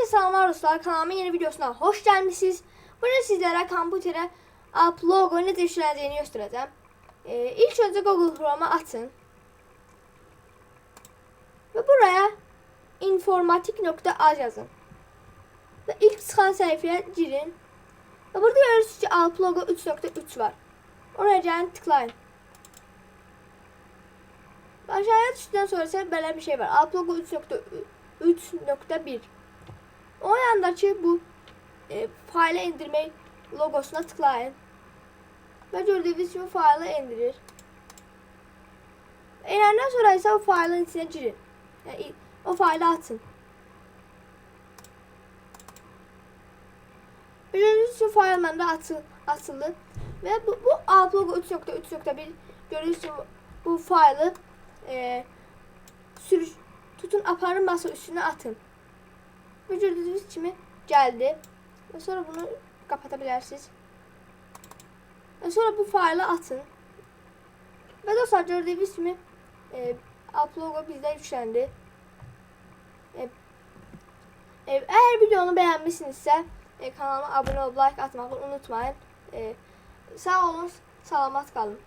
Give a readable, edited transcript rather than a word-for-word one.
Selamlar dostlar, kanalımın yeni videosuna hoş gelmişsiniz. Bugün sizlere kompütere Alp logo necə işlənəcəyini göstereceğim. İlk önce Google Chrome'a açın. Ve buraya informatik.az yazın. Ve ilk çıkan sayfaya girin. Ve burada görürsünüz ki Alp logo 3.3 var. Oraya gelin tıklayın. Aşağıya düştükten sonra ise belə bir şey var. Alp logo 3.1. O yandaki bu faile indirme logosuna tıklayın. Ve gördüğünüz gibi faili indirir. İndirdikten sonra ise o failin içine girin. Yani o faili atın. Gördüğünüz gibi fail bende atıldı. Ve bu Alp logo 3.3.1 gördüğünüz gibi bu faili tutun aparın masa üstüne atın. Ve gördüğünüz gibi geldi. Ve sonra bunu kapatabilirsiniz. Ve sonra bu faili atın. Ve dostlar gördüğünüz gibi Alp logo bizde yüklendi. Eğer videonu beğenmişsinizse kanalıma abone olup like atmayı unutmayın. Sağ olun, salamat kalın.